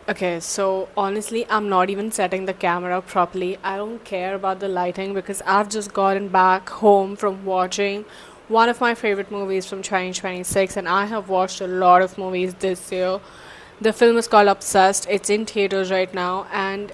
Okay, so honestly, I'm not even setting the camera up properly. I don't care about the lighting because I've just gotten back home from watching one of my favorite movies from 2026, and I have watched a lot of movies this year. The film is called Obsessed. It's in theaters right now, and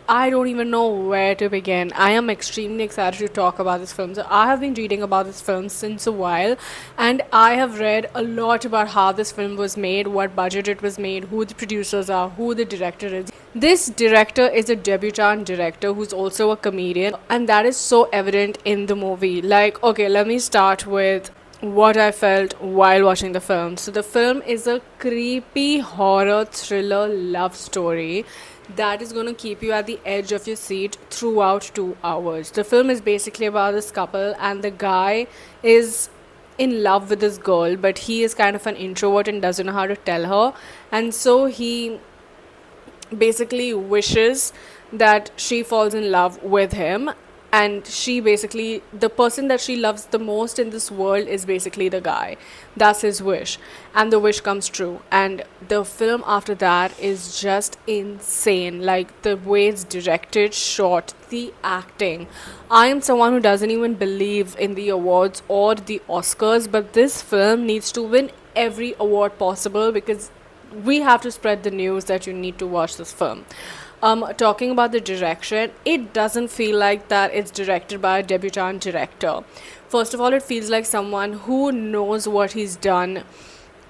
I don't even know where to begin. I am extremely excited to talk about this film. So I have been reading about this film since a while, and I have read a lot about how this film was made, what budget it was made, who the producers are, who the director is. This director is a debutant director who's also a comedian, and that is so evident in the movie. Like, okay, let me start with what I felt while watching the film. So, the film is a creepy horror thriller love story that is going to keep you at the edge of your seat throughout 2 hours. The film is basically about this couple, and the guy is in love with this girl, but he is kind of an introvert and doesn't know how to tell her. And so he basically wishes that she falls in love with him, and she basically, the person that she loves the most in this world is basically the guy. That's his wish, and the wish comes true. And the film after that is just insane, like the way it's directed, shot, the acting. I am someone who doesn't even believe in the awards or the Oscars, but this film needs to win every award possible because we have to spread the news that you need to watch this film. Talking about the direction, it doesn't feel like that it's directed by a debutant director. First of all, it feels like someone who knows what he's done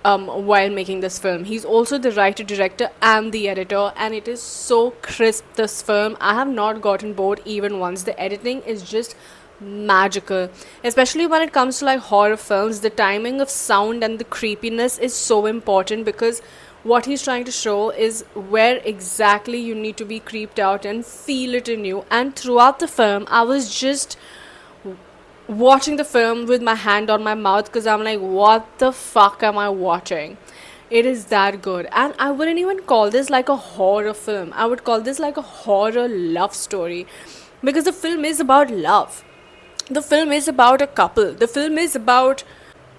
while making this film. He's also the writer, director, and the editor, and it is so crisp. This film, I have not gotten bored even once. The editing is just magical, especially when it comes to like horror films. The timing of sound and the creepiness is so important because what he's trying to show is where exactly you need to be creeped out and feel it in you. And throughout the film, I was just watching the film with my hand on my mouth because I'm like, what the fuck am I watching? It is that good. And I wouldn't even call this like a horror film. I would call this like a horror love story because the film is about love. The film is about a couple. The film is about,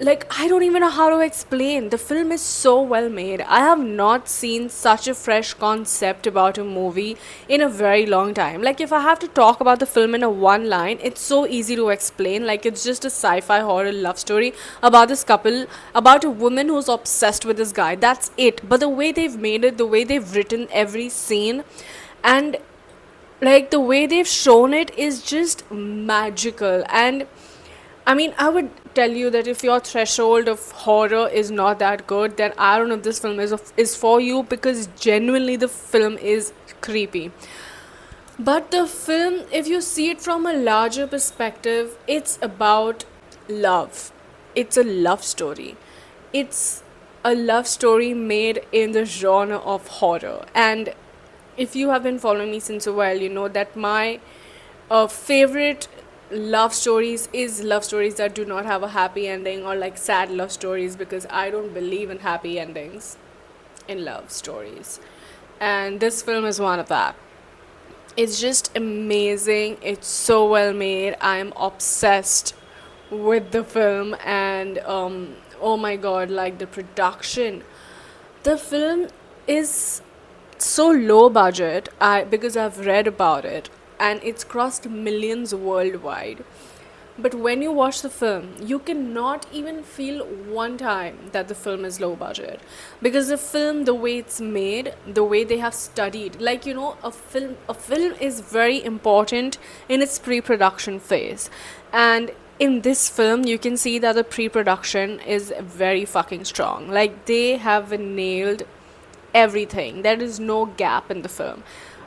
like, I don't even know how to explain. The film is so well made. I have not seen such a fresh concept about a movie in a very long time. Like, if I have to talk about the film in a one line, it's so easy to explain. Like, it's just a sci-fi horror love story about this couple, about a woman who's obsessed with this guy. That's it. But the way they've made it, the way they've written every scene, and like the way they've shown it is just magical. And I mean, I would tell you that if your threshold of horror is not that good, then I don't know if this film is for you because genuinely the film is creepy. But the film, if you see it from a larger perspective, it's about love. It's a love story. It's a love story made in the genre of horror. And if you have been following me since a while, you know that my favorite love stories is love stories that do not have a happy ending, or like sad love stories, because I don't believe in happy endings in love stories. And this film is one of that. It's just amazing. It's so well made. I'm obsessed with the film, and oh my god, like the production. The film is so low budget, I because I've read about it, and it's crossed millions worldwide. But when you watch the film, you cannot even feel one time that the film is low budget. Because the film, the way it's made, the way they have studied, like a film is very important in its pre-production phase. And in this film, you can see that the pre-production is very fucking strong. Like they have nailed everything. There is no gap in the film.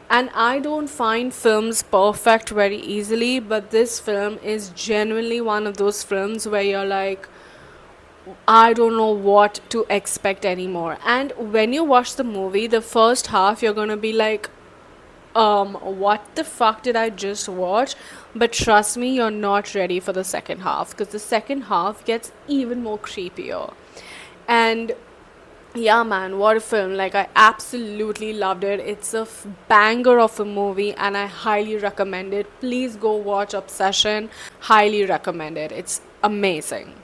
And I don't find films perfect very easily, but this film is genuinely one of those films where you're like, I don't know what to expect anymore. And when you watch the movie, the first half, you're gonna be like, what the fuck did I just watch? But trust me, you're not ready for the second half because the second half gets even more creepier. And yeah, man, what a film. Like, I absolutely loved it. It's a banger of a movie, and I highly recommend it. Please go watch Obsession. Highly recommend it. It's amazing.